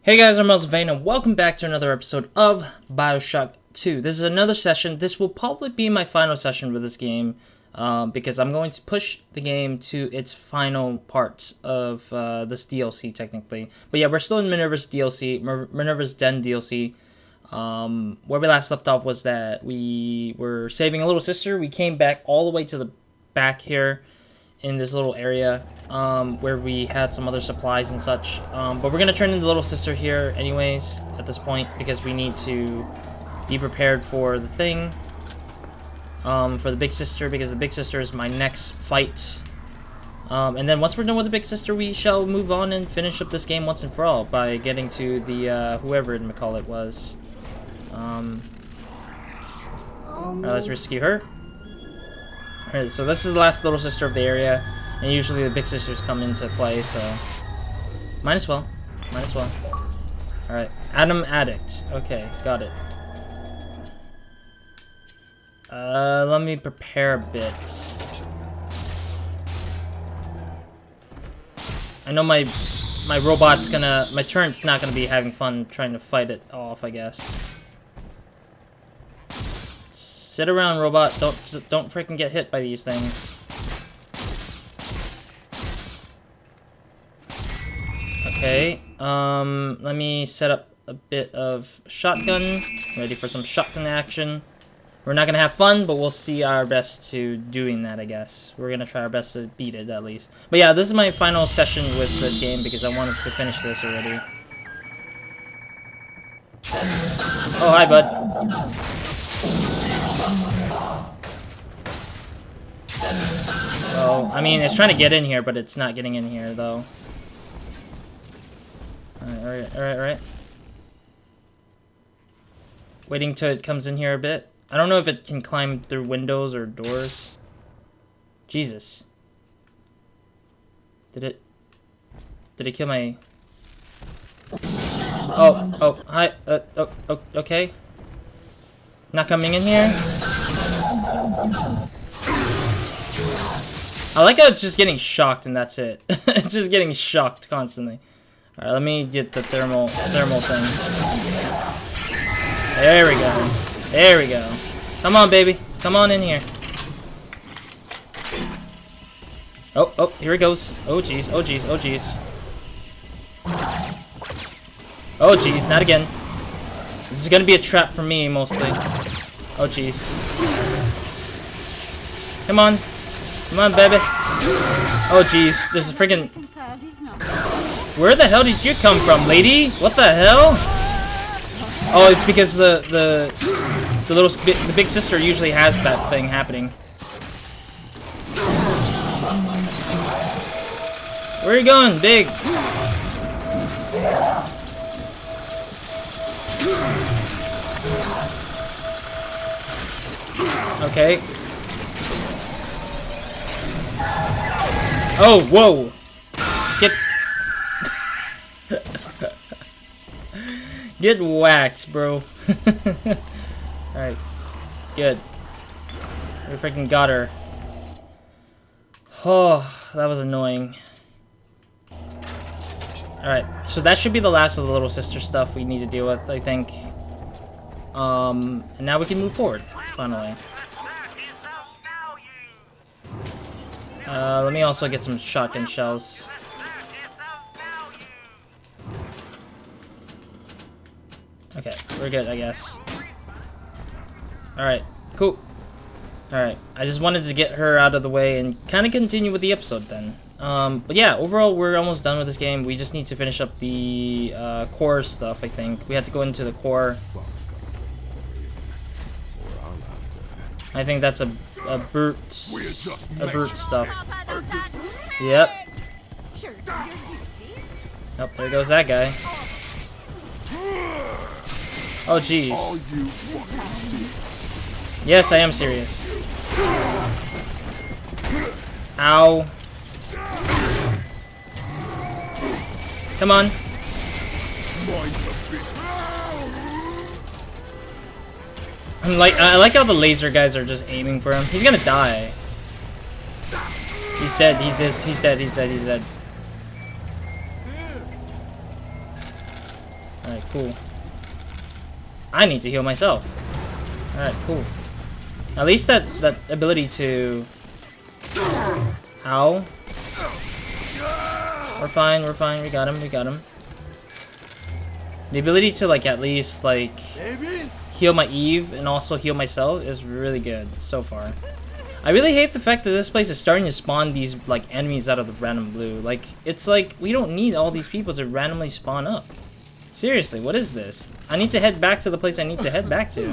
Hey guys, I'm RozaldVaneGAME and welcome back to another episode of Bioshock 2. This is another session. This will probably be my final session with this game because I'm going to push the game to its final parts of this DLC technically. But yeah, we're still in Minerva's DLC, Minerva's Den DLC. Where we last left off was that we were saving a little sister. We came back all the way to the back here in this little area where we had some other supplies and such, but we're gonna turn in the little sister here anyways at this point because we need to be prepared for the thing, for the big sister, because the big sister is my next fight, and then once we're done with the big sister we shall move on and finish up this game once and for all by getting to the whoever McCall it was. Alright, let's rescue her. Alright, so this is the last little sister of the area, and usually the big sisters come into play, so might as well. Alright, Adam Addict. Okay, got it. Let me prepare a bit. I know my robot's gonna, my turret's not gonna be having fun trying to fight it off, I guess. Sit around, robot. Don't freaking get hit by these things. Okay. Let me set up a bit of shotgun. Ready for some shotgun action. We're not gonna have fun, but we'll see our best to doing that, I guess. We're gonna try our best to beat it, at least. But yeah, this is my final session with this game because I wanted to finish this already. Oh, hi, bud. Well, I mean, it's trying to get in here, but it's not getting in here, though. Alright. Waiting till it comes in here a bit. I don't know if it can climb through windows or doors. Jesus. Did it kill my... Oh, hi, okay. Not coming in here? I like how it's just getting shocked and that's it. It's just getting shocked constantly. Alright, let me get the thermal thing. There we go. Come on, baby. Come on in here. Oh, here it goes. Oh, jeez. Oh, jeez, not again. This is gonna be a trap for me, mostly. Oh, jeez. Come on, baby. Oh, jeez, there's a freaking... Where the hell did you come from, lady? What the hell? Oh, it's because the big sister usually has that thing happening. Where are you going, big? Okay. Oh, whoa. Get whacked, bro. Alright. Good. We freaking got her. Oh, that was annoying. Alright, so that should be the last of the little sister stuff we need to deal with, I think. And now we can move forward, finally. Let me also get some shotgun shells. Okay, we're good, I guess. Alright, cool. Alright, I just wanted to get her out of the way and kind of continue with the episode then. But yeah, overall, we're almost done with this game. We just need to finish up the core stuff, I think. We have to go into the core. I think that's a brute stuff. Yep. Oh, there goes that guy. Oh, jeez. Yes, I am serious. Ow. Come on. I like how the laser guys are just aiming for him. He's gonna die. He's dead. He's dead. Alright, cool. I need to heal myself. Alright, cool. At least that ability to... Ow. We're fine, we got him. The ability to, like, at least, like, heal my Eve and also heal myself is really good so far. I really hate the fact that this place is starting to spawn these, like, enemies out of the random blue. Like, it's like, we don't need all these people to randomly spawn up. Seriously, what is this? I need to head back to the place I need to head back to.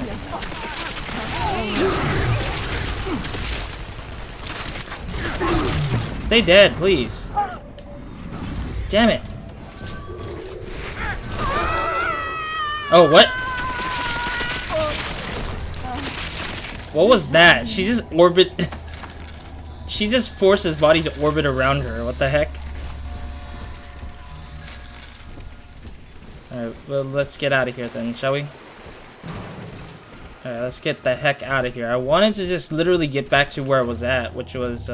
Stay dead, please. Damn it. Oh, what? What was that? She just she just forced his body to orbit around her. What the heck? Alright, well, let's get out of here then, shall we? Alright, let's get the heck out of here. I wanted to just literally get back to where I was at, which was,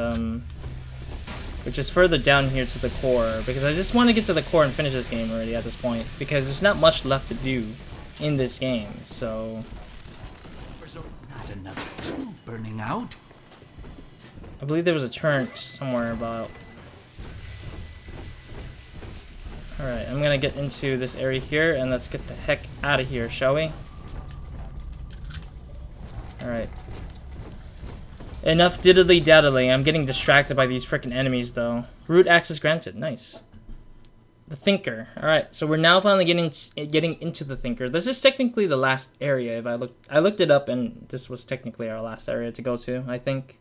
which is further down here to the core, because I just want to get to the core and finish this game already at this point, because there's not much left to do in this game, so... Not another tube burning out. I believe there was a turret somewhere about... Alright, I'm gonna get into this area here, and let's get the heck out of here, shall we? Alright. Enough diddly-daddly. I'm getting distracted by these freaking enemies, though. Root access granted. Nice. The Thinker. Alright, so we're now finally getting into the Thinker. This is technically the last area. If I looked it up, and this was technically our last area to go to, I think.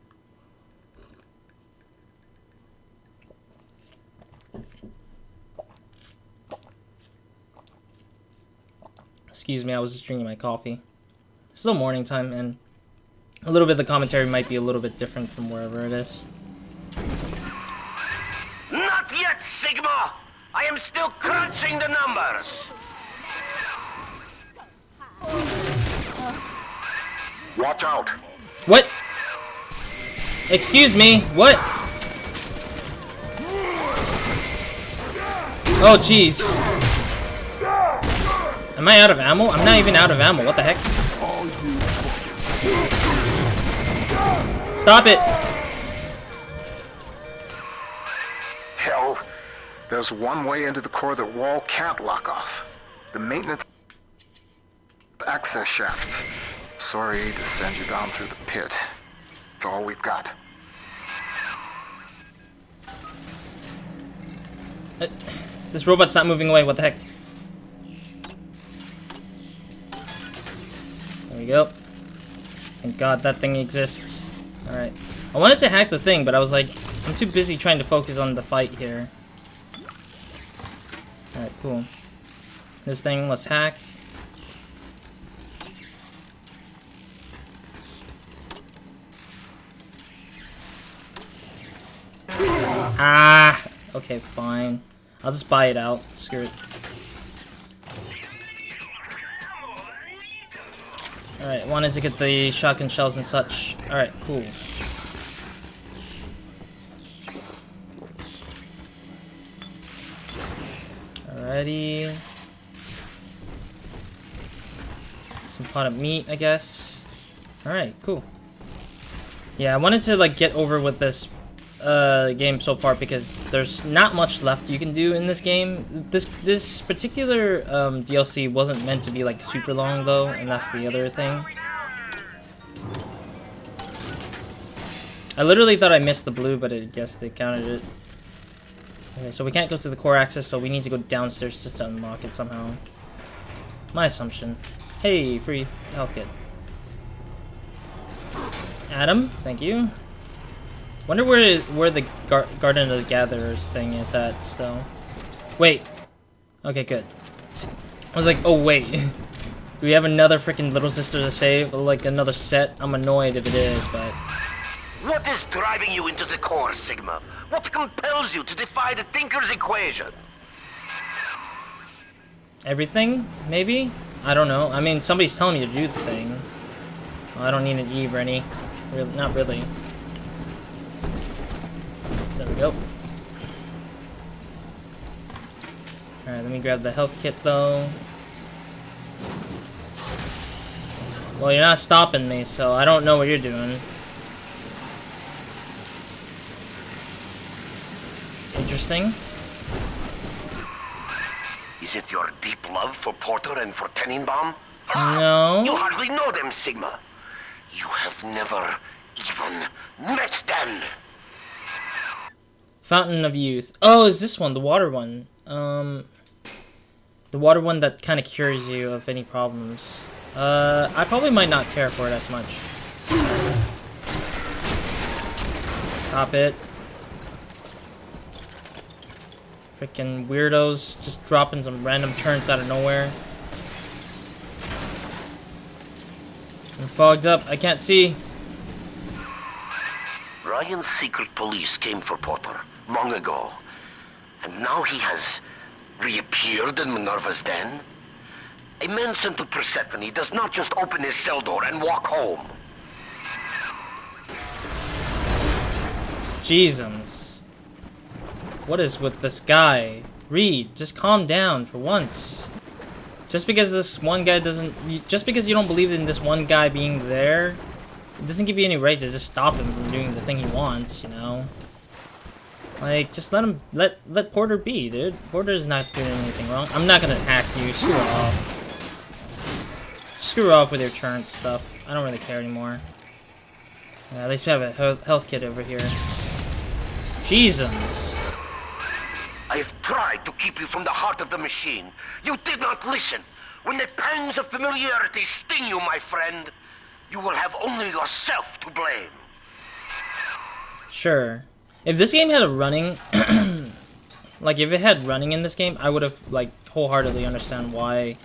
Excuse me, I was just drinking my coffee. It's still morning time, and a little bit of the commentary might be a little bit different from wherever it is. Not yet, Sigma! I am still crunching the numbers! Watch out! What? Excuse me, what? Oh, jeez. Am I out of ammo? I'm not even out of ammo. What the heck? Stop it! Hell, there's one way into the core that wall can't lock off. The maintenance access shafts. Sorry to send you down through the pit. It's all we've got. This robot's not moving away. What the heck? There we go. Thank God that thing exists. Alright. I wanted to hack the thing, but I was like, I'm too busy trying to focus on the fight here. Alright, cool. This thing, let's hack. Ah! Okay, fine. I'll just buy it out. Screw it. Alright, wanted to get the shotgun shells and such. Alright, cool. Alrighty. Some pot of meat, I guess. Alright, cool. Yeah, I wanted to like get over with this game so far because there's not much left you can do in this game. This particular DLC wasn't meant to be like super long though, and that's the other thing. I literally thought I missed the blue, but I guess it counted it. Okay, so we can't go to the core access, so we need to go downstairs just to unlock it somehow. My assumption. Hey, free health kit. Adam, thank you. Wonder where the Garden of the Gatherers thing is at still. Wait. Okay, good. I was like, oh wait. Do we have another freaking little sister to save? Like another set? I'm annoyed if it is, but... What is driving you into the core, Sigma? What compels you to defy the Thinker's equation? Everything? Maybe? I don't know. I mean, somebody's telling me to do the thing. Well, I don't need an Eve or any. Not really. There we go. Alright, let me grab the health kit though. Well, you're not stopping me, so I don't know what you're doing. Interesting. Is it your deep love for Porter and for Tenebaum? No. You hardly know them, Sigma. You have never even met them. Fountain of Youth. Oh, is this one, the water one? The water one that kind of cures you of any problems. I probably might not care for it as much. Stop it. Freaking weirdos just dropping some random turns out of nowhere. I'm fogged up. I can't see. Ryan's secret police came for Porter long ago. And now he has reappeared in Minerva's den? A man sent to Persephone does not just open his cell door and walk home. Jesus. What is with this guy? Reed, just calm down for once. Just because this one guy doesn't... Just because you don't believe in this one guy being there, it doesn't give you any right to just stop him from doing the thing he wants, you know? Like, just let him... Let Porter be, dude. Porter's not doing anything wrong. I'm not gonna hack you. Screw off. Screw off with your turret stuff. I don't really care anymore. Yeah, at least we have a health kit over here. Jesus. I've tried to keep you from the heart of the machine. You did not listen. When the pangs of familiarity sting you, my friend, you will have only yourself to blame. Sure. If this game had a running... like, if it had running in this game, I would have, like, wholeheartedly understand why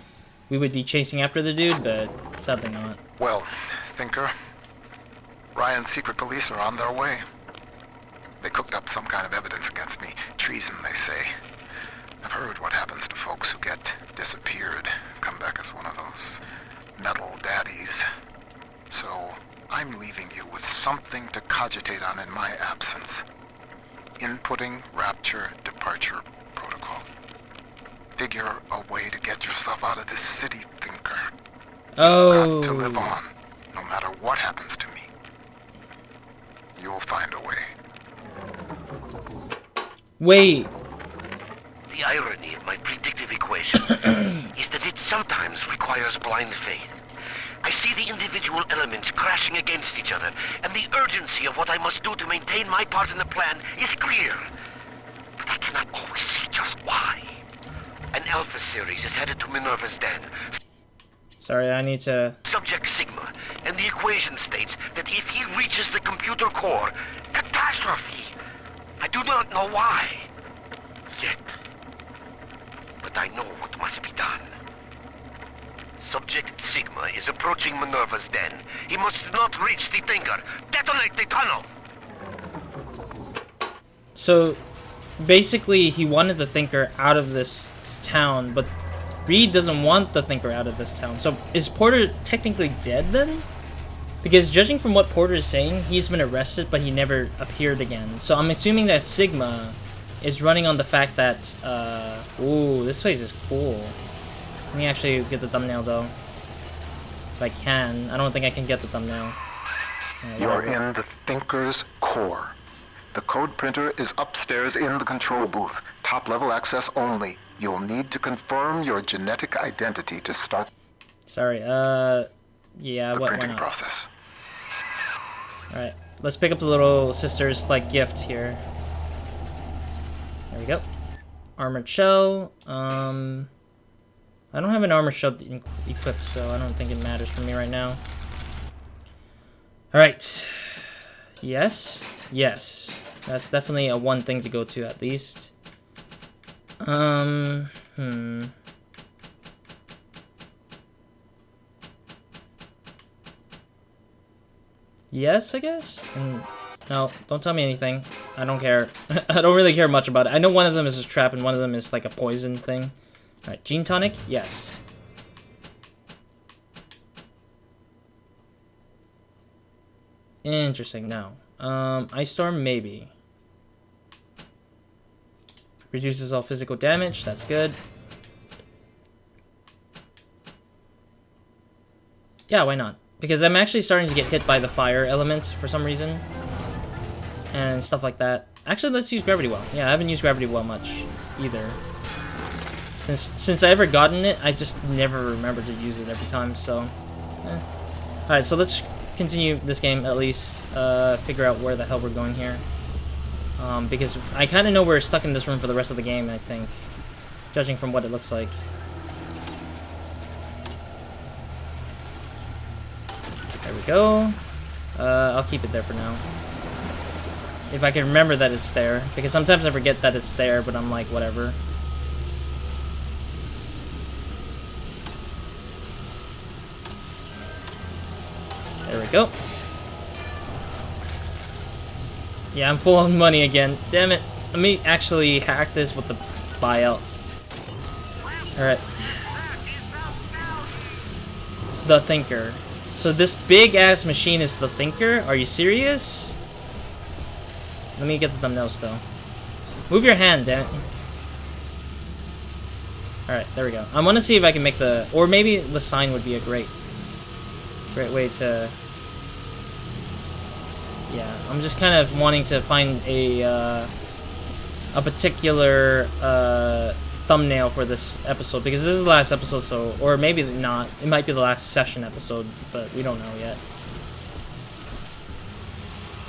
we would be chasing after the dude, but sadly not. Well, Thinker, Ryan's secret police are on their way. They cooked up some kind of evidence against me. Treason, they say. I've heard what happens to folks who get disappeared, come back as one of those metal daddies. So, I'm leaving you with something to cogitate on in my absence. Inputting Rapture Departure Protocol. Figure a way to get yourself out of this city, Thinker. Oh. Got to live on, no matter what happens to me. You'll find a way. Wait. The irony of my predictive equation is that it sometimes requires blind faith. I see the individual elements crashing against each other, and the urgency of what I must do to maintain my part in the plan is clear. But I cannot always see just why. An Alpha series is headed to Minerva's den. Sorry, I need to... Subject Sigma, and the equation states that if he reaches the computer core, catastrophe. I do not know why. Yet. But I know what must be done. Subject Sigma is approaching Minerva's den. He must not reach the Thinker. Detonate the tunnel! So, basically, he wanted the Thinker out of this town, but Reed doesn't want the Thinker out of this town. So, is Porter technically dead then? Because judging from what Porter is saying, he's been arrested, but he never appeared again. So, I'm assuming that Sigma is running on the fact that, ooh, this place is cool. Let me actually get the thumbnail, though. If I can. I don't think I can get the thumbnail. Right, You're whatever. in the Thinker's core. The code printer is upstairs in the control booth. Top-level access only. You'll need to confirm your genetic identity to start Sorry, yeah, the why printing not? process. Alright, let's pick up the little sister's, like, gift here. There we go. Armored shell, I don't have an armor shell equipped, so I don't think it matters for me right now. Alright. Yes. Yes. That's definitely a one thing to go to, at least. Yes, I guess? No, don't tell me anything. I don't care. I don't really care much about it. I know one of them is a trap and one of them is like a poison thing. Alright, Gene Tonic? Yes. Interesting, no. Ice Storm? Maybe. Reduces all physical damage, that's good. Yeah, why not? Because I'm actually starting to get hit by the fire elements for some reason. And stuff like that. Actually, let's use Gravity Well. Yeah, I haven't used Gravity Well much either. Since I ever gotten it, I just never remember to use it every time, so... Alright, so let's continue this game at least. Figure out where the hell we're going here. Because I kind of know we're stuck in this room for the rest of the game, I think. Judging from what it looks like. There we go. I'll keep it there for now. If I can remember that it's there. Because sometimes I forget that it's there, but I'm like, whatever. There we go. Yeah, I'm full on money again. Damn it. Let me actually hack this with the buyout. Alright. The Thinker. So this big-ass machine is the Thinker? Are you serious? Let me get the thumbnail still. Move your hand, damn it. Alright, there we go. I want to see if I can make the... Or maybe the sign would be a great way to... Yeah, I'm just kind of wanting to find a particular thumbnail for this episode, because this is the last episode, so... Or maybe not. It might be the last session episode, but we don't know yet.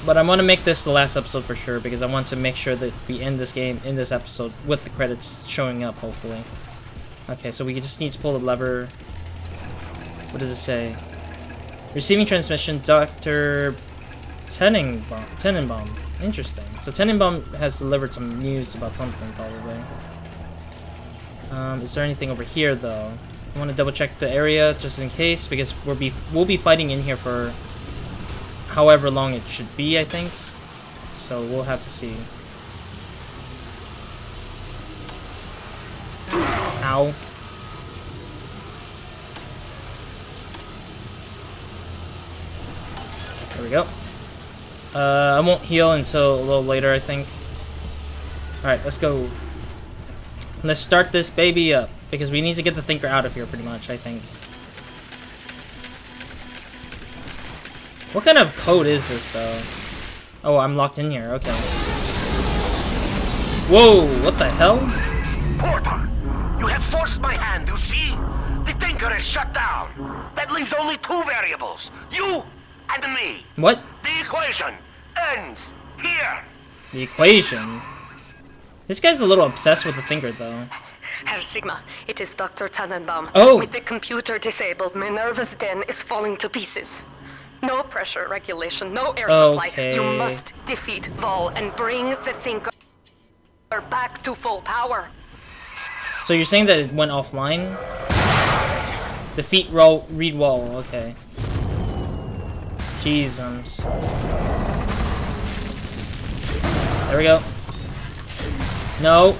But I want to make this the last episode for sure, because I want to make sure that we end this game in this episode with the credits showing up, hopefully. Okay, so we just need to pull the lever. What does it say? Receiving transmission, Dr. Tenebaum. Interesting. So Tenebaum has delivered some news about something, probably. Is there anything over here, though? I want to double check the area, just in case, because we'll be fighting in here for... however long it should be, I think. So we'll have to see. Ow. There we go. I won't heal until a little later, I think. Alright, let's go. Let's start this baby up, because we need to get the Thinker out of here, pretty much, I think. What kind of code is this, though? Oh, I'm locked in here. Okay. Whoa, what the hell? Porter, you have forced my hand, you see? The Thinker is shut down. That leaves only two variables. You and me. What? The equation ends here. The equation? This guy's a little obsessed with the Thinker, though. Herr Sigma, it is Dr. Tenebaum. Oh! With the computer disabled, Minerva's den is falling to pieces. No pressure regulation, no air supply. Okay. You must defeat Vol and bring the Thinker back to full power. So you're saying that it went offline? Defeat read wall, okay. Jeezums. There we go. No.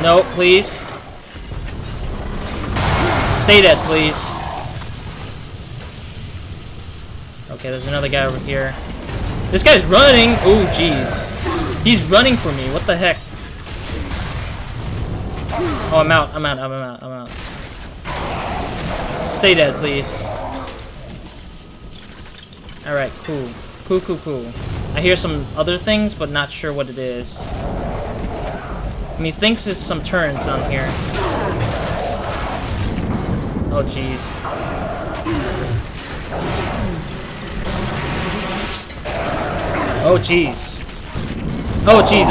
No, please. Stay dead, please. Okay, there's another guy over here. This guy's running! Oh, jeez. He's running for me. What the heck? Oh, I'm out. I'm out. Stay dead, please. Alright, cool. Cool. I hear some other things, but not sure what it is. He thinks it's some turrets on here. Oh, jeez. Oh, jeez. Oh, jeez.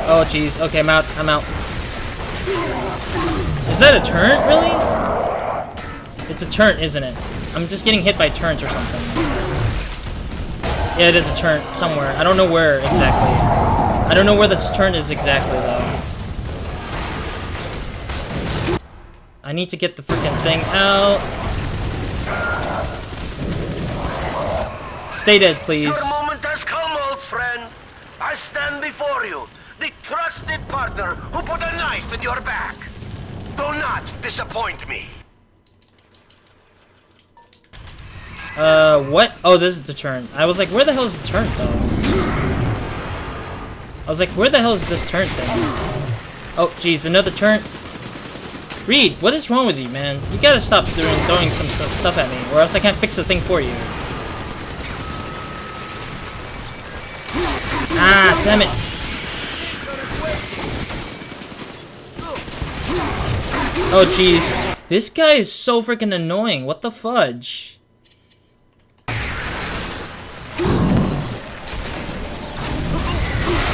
Oh, jeez. Okay, I'm out. Is that a turret, really? It's a turret, isn't it? I'm just getting hit by turrets or something. Yeah, it is a turret somewhere. I don't know where exactly. I don't know where this turret is exactly, though. I need to get the freaking thing out. Stay dead, please. Your moment has come, old friend. I stand before you, the trusted partner who put a knife in your back. Do not disappoint me. What? Oh, this is the turn. I was like, where the hell is the turn, though? I was like, where the hell is this turn thing? Oh, jeez, another turn. Reed, what is wrong with you, man? You gotta stop throwing some stuff at me, or else I can't fix the thing for you. Ah, damn it. Oh, jeez. This guy is so freaking annoying. What the fudge?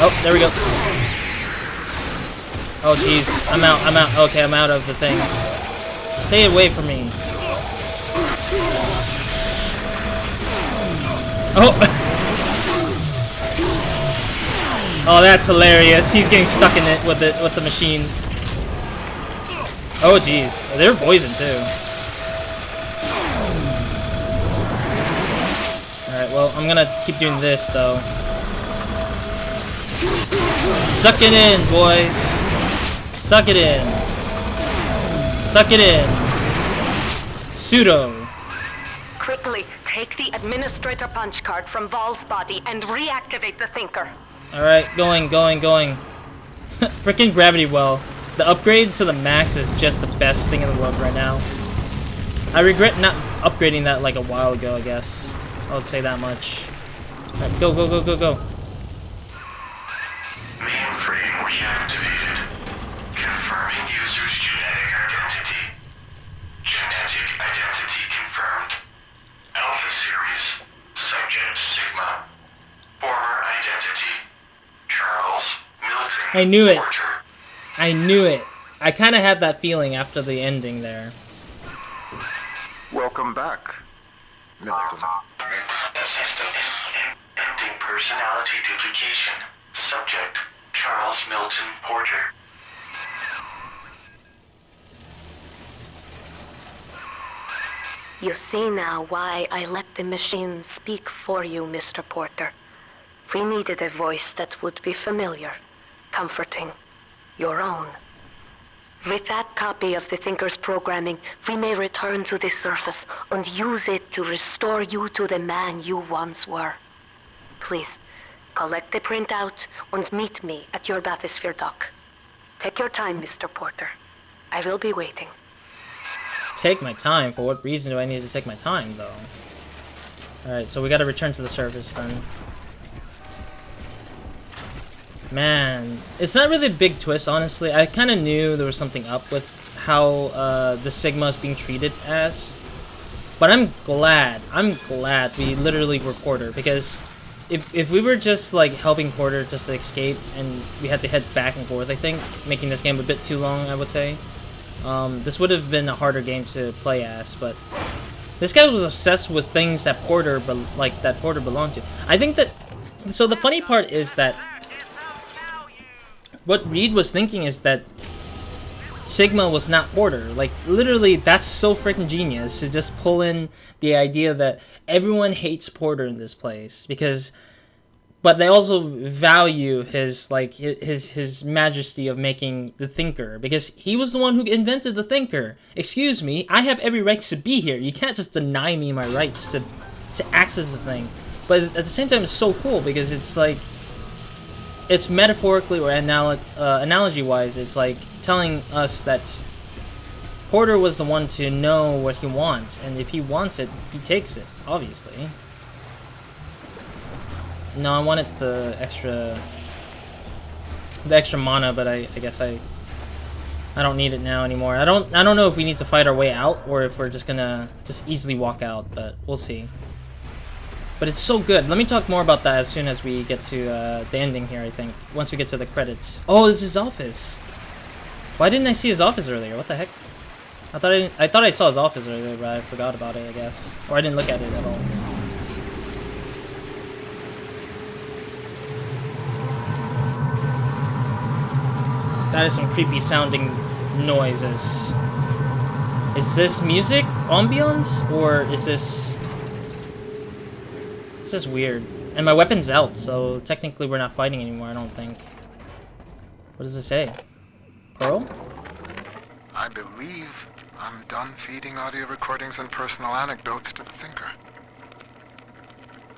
Oh, there we go. Oh, jeez. I'm out. Okay, I'm out of the thing. Stay away from me. Oh! Oh, that's hilarious. He's getting stuck in it with the machine. Oh, jeez. They're poison, too. Alright, well, I'm gonna keep doing this, though. Suck it in, boys. Suck it in. Suck it in. Pseudo. Quickly, take the administrator punch card from Val's body and reactivate the thinker. Alright, going. Freaking gravity well. The upgrade to the max is just the best thing in the world right now. I regret not upgrading that like a while ago, I guess. I would say that much. Alright, go. Mainframe reactivated. Confirming user's genetic identity. Genetic identity confirmed. Alpha series. Subject Sigma. Former identity. Charles Milton. I knew it. Porter. I knew it. I kind of had that feeling after the ending there. Welcome back, Milton. System ending personality duplication. Subject Charles Milton Porter. You see now why I let the machine speak for you, Mr. Porter. We needed a voice that would be familiar, comforting, your own. With that copy of the Thinker's programming, we may return to the surface and use it to restore you to the man you once were. Please, collect the printout and meet me at your bathysphere dock. Take your time, Mr. Porter. I will be waiting. Take my time? For what reason do I need to take my time, though? Alright, so we gotta return to the surface, then. Man, it's not really a big twist, honestly. I kind of knew there was something up with how the Sigma is being treated as. But I'm glad we literally were Porter, because if we were just like helping Porter just to escape and we had to head back and forth, I think, making this game a bit too long, I would say, this would have been a harder game to play as. But this guy was obsessed with things that Porter belonged to. I think that, so the funny part is that what Reed was thinking is that Sigma was not Porter. Like, literally, that's so freaking genius to just pull in the idea that everyone hates Porter in this place but they also value his majesty of making the Thinker, because he was the one who invented the Thinker. Excuse me, I have every right to be here. You can't just deny me my rights to access the thing. But at the same time, it's so cool because it's like, it's metaphorically or analogy-wise, it's like telling us that Porter was the one to know what he wants, and if he wants it, he takes it, obviously. No, I wanted the extra mana, but I guess I don't need it now anymore. I don't know if we need to fight our way out or if we're just gonna easily walk out, but we'll see. But it's so good. Let me talk more about that as soon as we get to the ending here, I think. Once we get to the credits. Oh, this is his office. Why didn't I see his office earlier? What the heck? I thought I saw his office earlier, but I forgot about it, I guess. Or I didn't look at it at all. That is some creepy sounding noises. Is this music ambience, or is this... This is weird. And my weapon's out, so technically we're not fighting anymore, I don't think. What does it say? Pearl? I believe I'm done feeding audio recordings and personal anecdotes to the Thinker.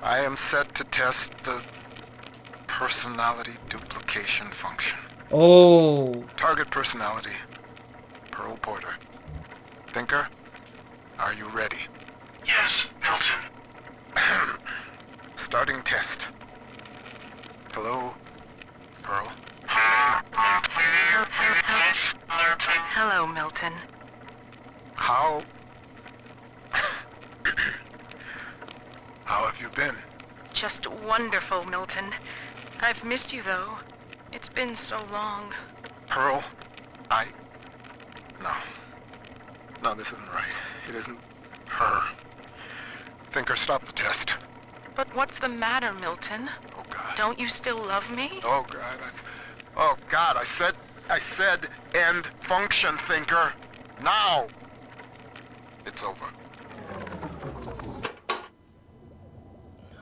I am set to test the personality duplication function. Oh. Target personality. Pearl Porter. Thinker, are you ready? Yes, Milton. Starting test. Hello, Pearl. Hello, Milton. How... How have you been? Just wonderful, Milton. I've missed you, though. It's been so long. Pearl, No. No, this isn't right. It isn't her. Thinker, stop the test. But what's the matter, Milton? Oh, God. Don't you still love me? Oh, God, Oh, God, I said end function, Thinker. Now! It's over.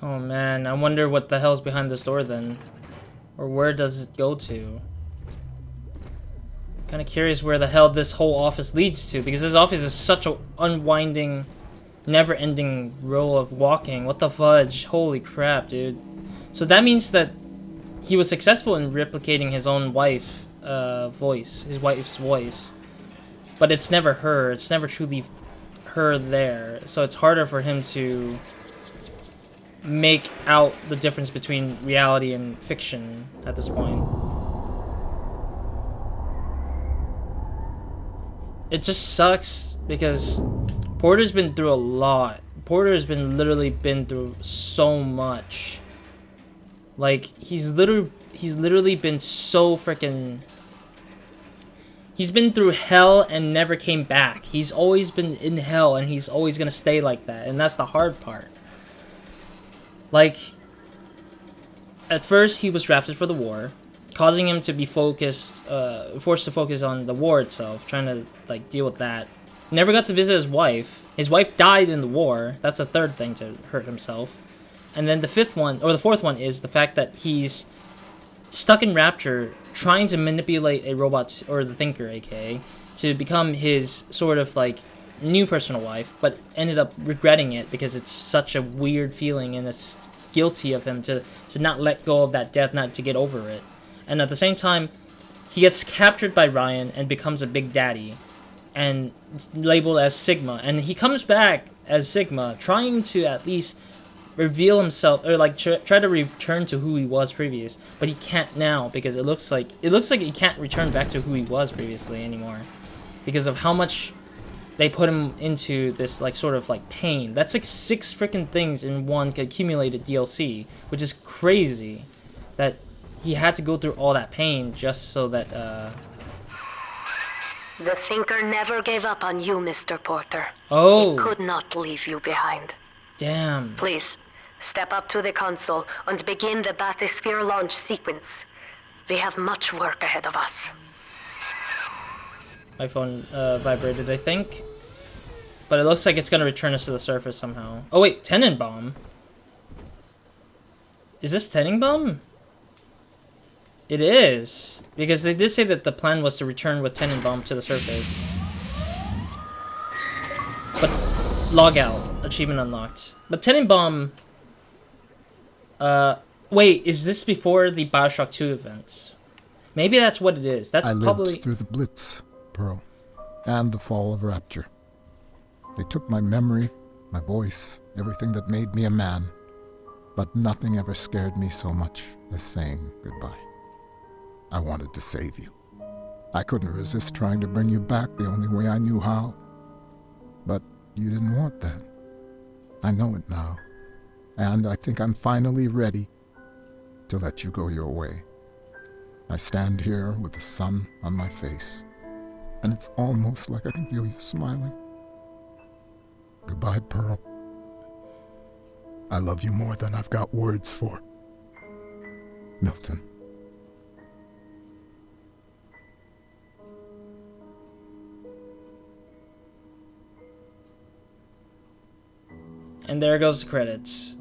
Oh man, I wonder what the hell's behind this door then. Or where does it go to? Kind of curious where the hell this whole office leads to, because this office is such a unwinding, never-ending row of walking. What the fudge? Holy crap, dude. So that means that he was successful in replicating his own wife's voice. But it's never her. It's never truly her there. So it's harder for him to make out the difference between reality and fiction at this point. It just sucks because Porter's been through a lot. Porter has literally been through so much. Like he's literally been so freaking. He's been through hell and never came back. He's always been in hell and he's always gonna stay like that, and that's the hard part. Like, at first he was drafted for the war, causing him to be forced to focus on the war itself, trying to like deal with that. Never got to visit his wife. His wife died in the war. That's the third thing to hurt himself. And then the fourth one is the fact that he's stuck in Rapture, trying to manipulate a robot, or the Thinker, aka, to become his sort of like new personal wife, but ended up regretting it because it's such a weird feeling and it's guilty of him to not let go of that death, not to get over it. And at the same time, he gets captured by Ryan and becomes a big daddy and labeled as Sigma, and he comes back as Sigma, trying to at least reveal himself, or like try to return to who he was previous, but he can't now because it looks like he can't return back to who he was previously anymore because of how much they put him into this like sort of like pain. That's like 6 freaking things in one accumulated DLC, which is crazy that he had to go through all that pain just so that The Thinker never gave up on you, Mr. Porter. Oh. He could not leave you behind. Damn. Please, step up to the console and begin the bathysphere launch sequence. We have much work ahead of us. My phone vibrated, I think. But it looks like it's going to return us to the surface somehow. Oh wait, Tenebaum. Is this Tenebaum? It is. Because they did say that the plan was to return with Tenebaum to the surface. But log out. Achievement unlocked. But Tenebaum... wait, is this before the Bioshock 2 event? Maybe that's what it is. That's probably... I lived through the Blitz, Pearl, and the fall of Rapture. They took my memory, my voice, everything that made me a man. But nothing ever scared me so much as saying goodbye. I wanted to save you. I couldn't resist trying to bring you back the only way I knew how. But you didn't want that. I know it now. And I think I'm finally ready to let you go your way. I stand here with the sun on my face, and it's almost like I can feel you smiling. Goodbye, Pearl. I love you more than I've got words for. Milton. And there goes the credits.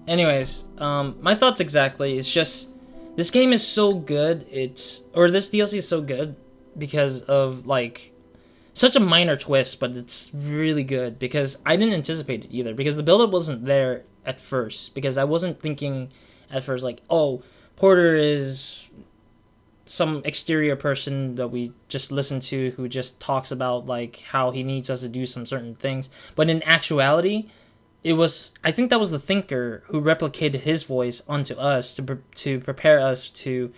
Anyways, my thoughts exactly. It's just, this game is so good. This DLC is so good because of like such a minor twist, but it's really good because I didn't anticipate it either. Because the build-up wasn't there at first. Because I wasn't thinking at first like, oh, Porter is some exterior person that we just listen to who just talks about like how he needs us to do some certain things. But in actuality, I think that was the thinker who replicated his voice onto us to prepare us to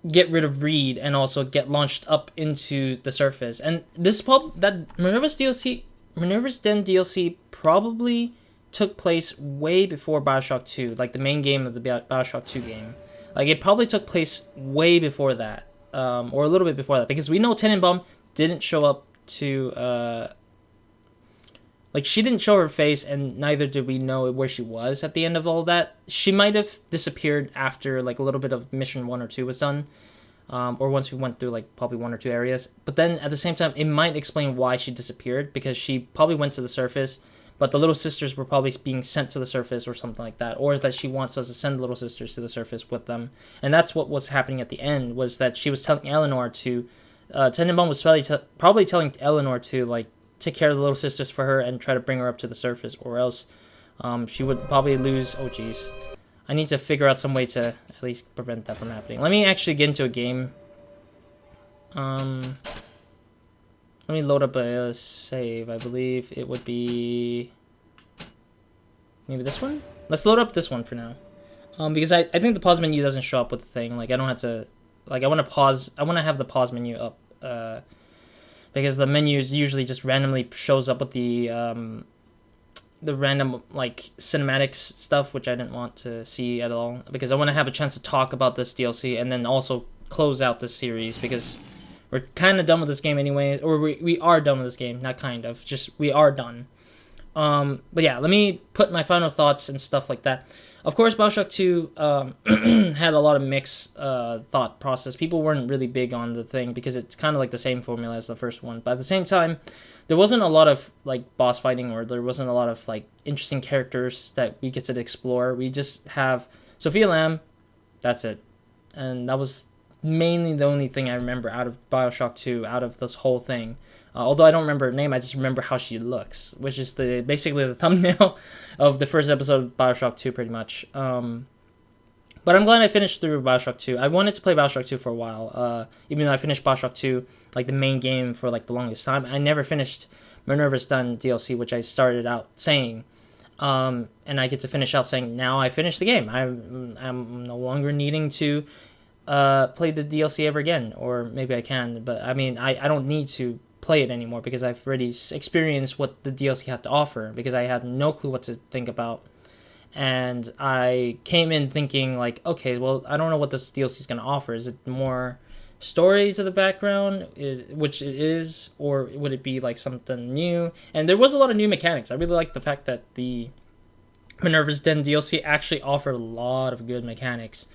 get rid of Reed and also get launched up into the surface. And this Minerva's Den DLC probably took place way before Bioshock 2, like the main game of the Bioshock 2 game. Like, it probably took place way before that, or a little bit before that, because we know Tenebaum didn't show up to, like, she didn't show her face, and neither did we know where she was at the end of all that. She might have disappeared after, like, a little bit of mission 1 or 2 was done, or once we went through, like, probably 1 or 2 areas. But then, at the same time, it might explain why she disappeared, because she probably went to the surface, but the little sisters were probably being sent to the surface or something like that, or that she wants us to send little sisters to the surface with them. And that's what was happening at the end, was that she was telling Eleanor to, Tenebaum was probably telling Eleanor to, like, take care of the little sisters for her and try to bring her up to the surface, or else she would probably lose. Oh, jeez. I need to figure out some way to at least prevent that from happening. Let me actually get into a game. Let me load up a save. I believe it would be maybe this one. Let's load up this one for now, because I think the pause menu doesn't show up with the thing. Like, I don't have to, like, I want to pause. I want to have the pause menu up, because the menu usually just randomly shows up with the random, like, cinematics stuff, which I didn't want to see at all, because I want to have a chance to talk about this DLC and then also close out this series, because we're kind of done with this game anyway, or we are done with this game, not kind of, just we are done. But yeah, let me put my final thoughts and stuff like that. Of course, Bioshock 2 had a lot of mixed thought process. People weren't really big on the thing because it's kind of like the same formula as the first one. But at the same time, there wasn't a lot of like boss fighting, or there wasn't a lot of like interesting characters that we get to explore. We just have Sophia Lamb, that's it. And that was mainly the only thing I remember out of Bioshock 2, out of this whole thing. Although I don't remember her name, I just remember how she looks, which is basically the thumbnail of the first episode of Bioshock 2, pretty much. But I'm glad I finished through Bioshock 2. I wanted to play Bioshock 2 for a while, even though I finished Bioshock 2, like the main game, for like the longest time. I never finished Minerva's Den DLC, which I started out saying. And I get to finish out saying, now I finished the game. I'm no longer needing to play the DLC ever again, or maybe I can, but I mean, I don't need to play it anymore because I've already experienced what the DLC had to offer, because I had no clue what to think about, and I came in thinking like, okay, well, I don't know what this DLC is going to offer. Is it more story to the background, which it is, or would it be like something new? And there was a lot of new mechanics. I really like the fact that the Minerva's Den DLC actually offered a lot of good mechanics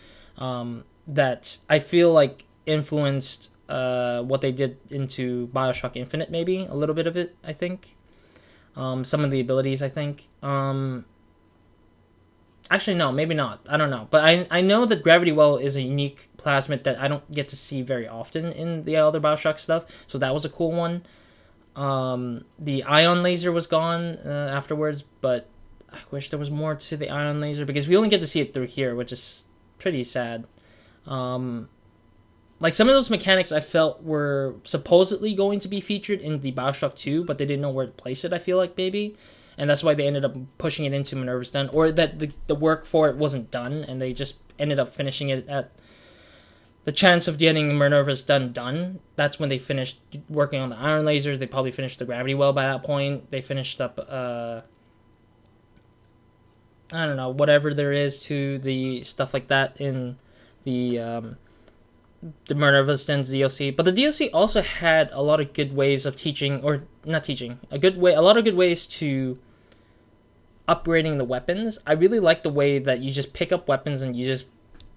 that I feel like influenced what they did into Bioshock Infinite, maybe a little bit of it, I think. Some of the abilities, I think. Actually, no, maybe not. I don't know. But I know that Gravity Well is a unique plasmid that I don't get to see very often in the other Bioshock stuff, so that was a cool one. The ion laser was gone afterwards, but I wish there was more to the ion laser, because we only get to see it through here, which is pretty sad. Like, some of those mechanics I felt were supposedly going to be featured in the Bioshock 2, but they didn't know where to place it, I feel like, maybe. And that's why they ended up pushing it into Minerva's Den, or that the work for it wasn't done, and they just ended up finishing it at the chance of getting Minerva's Den done. That's when they finished working on the ion laser. They probably finished the Gravity Well by that point. They finished up, I don't know, whatever there is to the stuff like that in the Minerva's Den DLC. But the DLC also had a lot of good ways of teaching, or not teaching, a lot of good ways to upgrading the weapons. I really like the way that you just pick up weapons and you just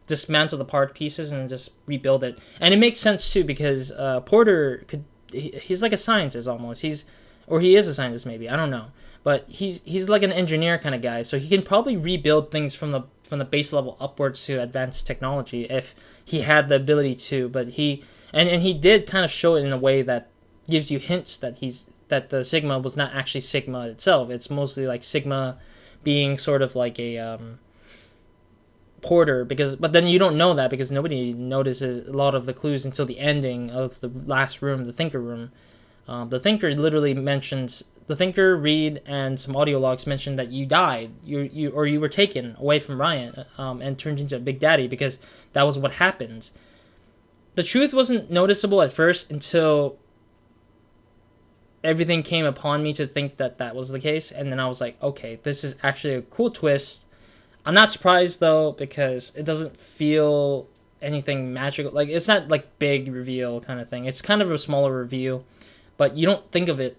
dismantle the part pieces and just rebuild it. And it makes sense too, because Porter he's like a scientist almost. He is a scientist, maybe, I don't know, but he's like an engineer kind of guy, so he can probably rebuild things from the base level upwards to advanced technology if he had the ability to. But he did kind of show it in a way that gives you hints that the Sigma was not actually Sigma itself. It's mostly like Sigma being sort of like a Porter, but then you don't know that because nobody notices a lot of the clues until the ending of the last room, the Thinker room. The Thinker literally mentions, the Thinker, Reed, and some audio logs mentioned that you died, you were taken away from Ryan, and turned into a Big Daddy because that was what happened. The truth wasn't noticeable at first until everything came upon me to think that that was the case, and then I was like, okay, this is actually a cool twist. I'm not surprised though because it doesn't feel anything magical. Like, it's not like big reveal kind of thing. It's kind of a smaller reveal, but you don't think of it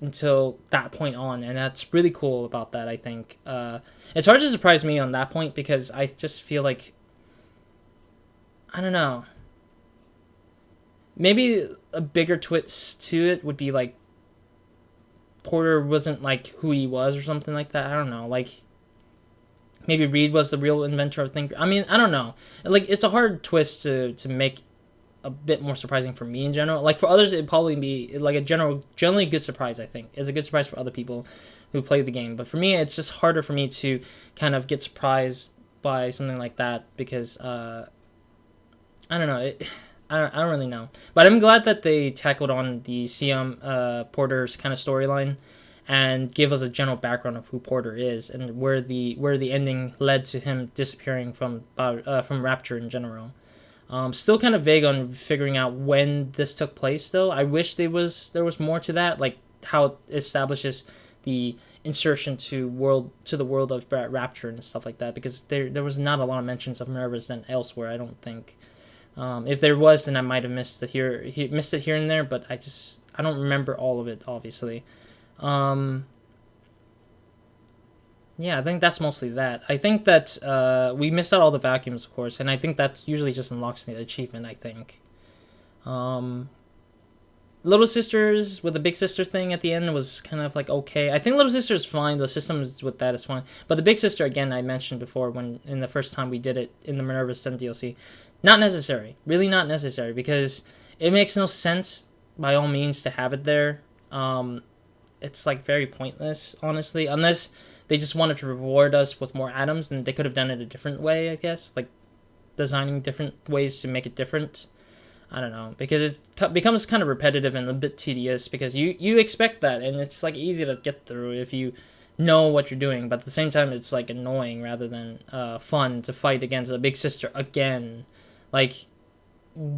until that point on, and that's really cool about that. I think it's hard to surprise me on that point because I just feel like, I don't know, maybe a bigger twist to it would be like Porter wasn't like who he was or something like that. I don't know, like maybe Reed was the real inventor of Thinker. I mean, I don't know, like it's a hard twist to make a bit more surprising for me in general. Like for others, it'd probably be like a generally good surprise. I think it's a good surprise for other people who play the game, but for me, it's just harder for me to kind of get surprised by something like that because I don't know. I don't really know, but I'm glad that they tackled on the CM Porter's kind of storyline and give us a general background of who Porter is and where the ending led to him disappearing from Rapture in general. Still kind of vague on figuring out when this took place, though. I wish there was more to that, like how it establishes the insertion to the world of Rapture and stuff like that, because there was not a lot of mentions of Minerva's Den elsewhere, I don't think. If there was, then I might have missed it here and there, but I don't remember all of it, obviously. Yeah, I think that's mostly that. I think that we missed out all the vacuums, of course, and I think that usually just unlocks the achievement, I think. Little Sisters with the Big Sister thing at the end was kind of like okay. I think Little Sister is fine. The systems with that is fine. But the Big Sister, again, I mentioned before when in the first time we did it in the Minerva's Den DLC, not necessary. Really not necessary because it makes no sense by all means to have it there. It's like very pointless, honestly, unless they just wanted to reward us with more atoms, and they could have done it a different way, I guess, like designing different ways to make it different. I don't know, because it becomes kind of repetitive and a bit tedious because you expect that, and it's like easy to get through if you know what you're doing, but at the same time it's like annoying rather than fun to fight against a Big Sister again. Like,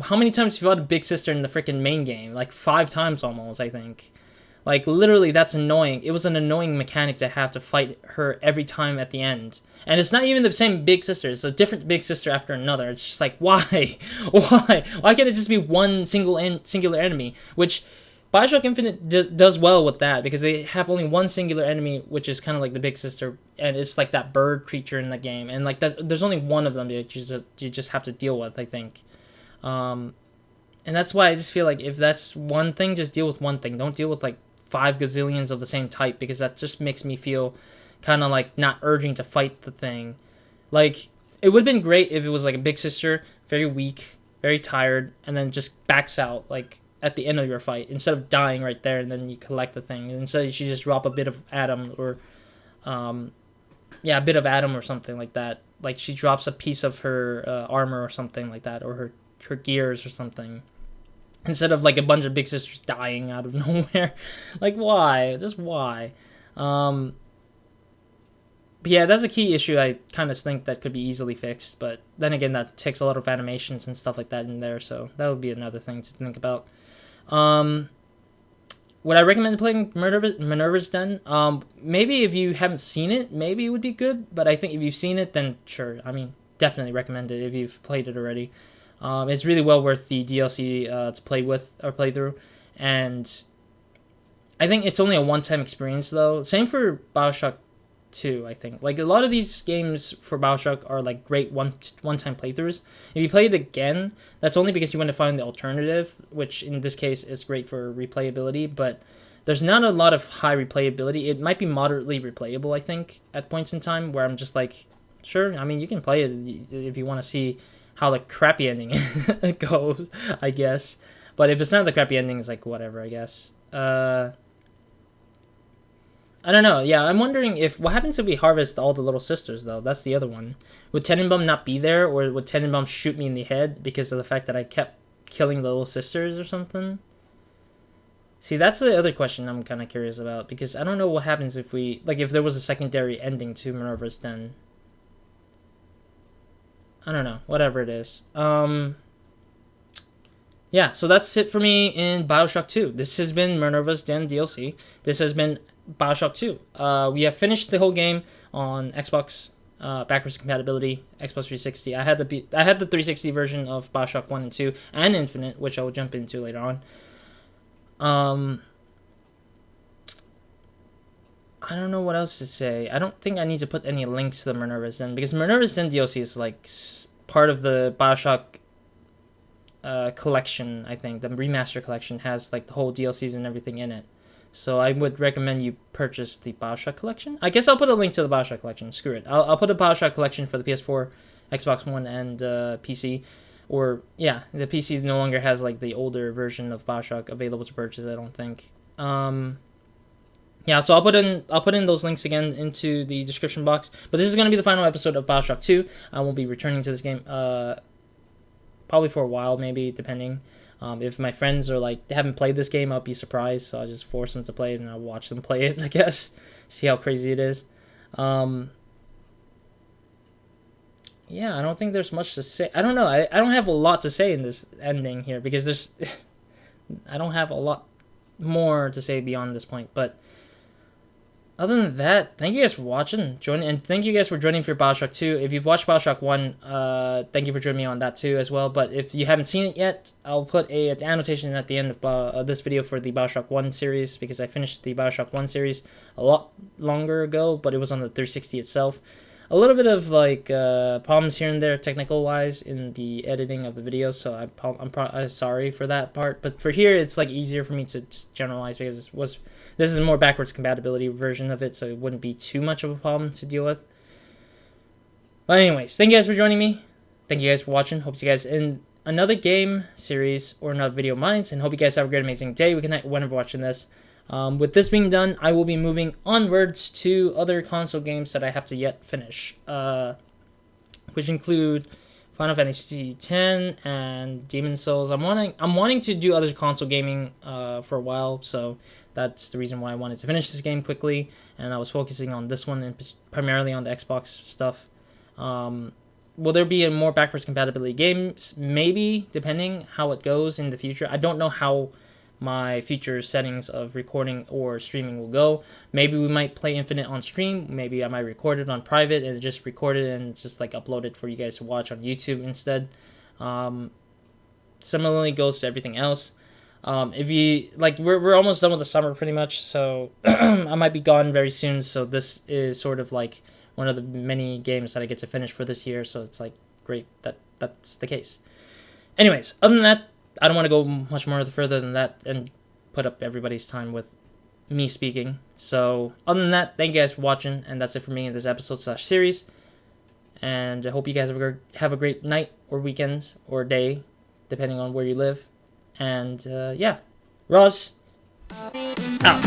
how many times have you fought a Big Sister in the freaking main game? Like 5 times almost, I think. Like, literally, that's annoying. It was an annoying mechanic to have to fight her every time at the end. And it's not even the same Big Sister. It's a different Big Sister after another. It's just like, why? Why? Why can't it just be one singular enemy? Which Bioshock Infinite does well with that, because they have only one singular enemy, which is kind of like the Big Sister, and it's like that bird creature in the game. And like there's only one of them that you just have to deal with, I think. And that's why I just feel like if that's one thing, just deal with one thing. Don't deal with like 5 gazillions of the same type, because that just makes me feel kind of like not urging to fight the thing. Like, it would have been great if it was like a Big Sister, very weak, very tired, and then just backs out like at the end of your fight instead of dying right there, and then you collect the thing. And instead, you should just drop a bit of atom or a bit of atom or something like that. Like, she drops a piece of her armor or something like that, or her gears or something. Instead of like a bunch of Big Sisters dying out of nowhere. Like, why? Just why? But yeah, that's a key issue I kind of think that could be easily fixed. But then again, that takes a lot of animations and stuff like that in there. So that would be another thing to think about. Would I recommend playing Minerva's Den? Maybe if you haven't seen it, maybe it would be good. But I think if you've seen it, then sure. I mean, definitely recommend it if you've played it already. It's really well worth the DLC to play with or play through, and I think it's only a one-time experience though. Same for Bioshock 2, I think. Like, a lot of these games for Bioshock are like great one-time playthroughs. If you play it again, that's only because you want to find the alternative, which in this case is great for replayability, but there's not a lot of high replayability. It might be moderately replayable, I think, at points in time where I'm just like, sure, I mean, you can play it if you want to see how the crappy ending goes, I guess. But if it's not the crappy ending, it's like, whatever, I guess. I don't know. Yeah, I'm wondering if what happens if we harvest all the little sisters though. That's the other one. Would Tenebaum not be there, or would Tenebaum shoot me in the head because of the fact that I kept killing the little sisters or something? See, that's the other question I'm kind of curious about, because I don't know what happens if we, like, if there was a secondary ending to Minerva's Den. I don't know. Whatever it is. Yeah, so that's it for me in Bioshock 2. This has been Minerva's Den DLC. This has been Bioshock 2. We have finished the whole game on Xbox backwards compatibility, Xbox 360. I had the 360 version of Bioshock 1 and 2 and Infinite, which I will jump into later on. I don't know what else to say. I don't think I need to put any links to the Minerva's Den, because Minerva's Den DLC is like part of the Bioshock collection. I think the remaster collection has like the whole DLCs and everything in it. So I would recommend you purchase the Bioshock collection. I guess I'll put a link to the Bioshock collection. Screw it. I'll put a Bioshock collection for the PS4, Xbox One, and PC. Or yeah, the PC no longer has like the older version of Bioshock available to purchase, I don't think. Yeah, so I'll put in those links again into the description box. But this is going to be the final episode of Bioshock 2. I won't be returning to this game probably for a while, maybe, depending. If my friends are like, they haven't played this game, I'll be surprised. So I'll just force them to play it and I'll watch them play it, I guess. See how crazy it is. Yeah, I don't think there's much to say. I don't know. I don't have a lot to say in this ending here, because there's I don't have a lot more to say beyond this point. But other than that, thank you guys for watching, joining, and thank you guys for joining for Bioshock 2. If you've watched Bioshock 1, thank you for joining me on that too as well. But if you haven't seen it yet, I'll put an annotation at the end of this video for the Bioshock 1 series, because I finished the Bioshock 1 series a lot longer ago, but it was on the 360 itself. A little bit of like problems here and there technical wise in the editing of the video, so I'm sorry for that part. But for here, it's like easier for me to just generalize, because this is a more backwards compatibility version of it, so it wouldn't be too much of a problem to deal with. But anyways, thank you guys for joining me. Thank you guys for watching. Hope to see you guys in another game series or another video of mine, and hope you guys have a great, amazing day. We can whenever watching this. With this being done, I will be moving onwards to other console games that I have to yet finish, which include Final Fantasy X and Demon's Souls. I'm wanting to do other console gaming for a while, so that's the reason why I wanted to finish this game quickly, and I was focusing on this one and primarily on the Xbox stuff. Will there be a more backwards compatibility games? Maybe, depending how it goes in the future. I don't know how my future settings of recording or streaming will go. Maybe we might play Infinite on stream. Maybe I might record it on private and just record it and just like upload it for you guys to watch on YouTube instead. Similarly goes to everything else. If you like, we're almost done with the summer pretty much, so I might be gone very soon. So this is sort of like one of the many games that I get to finish for this year. So it's like great that that's the case. Anyways, other than that, I don't want to go much more further than that and put up everybody's time with me speaking. So, other than that, thank you guys for watching, and that's it for me in this episode/series. And I hope you guys have a great night or weekend or day, depending on where you live. And yeah, Roz out.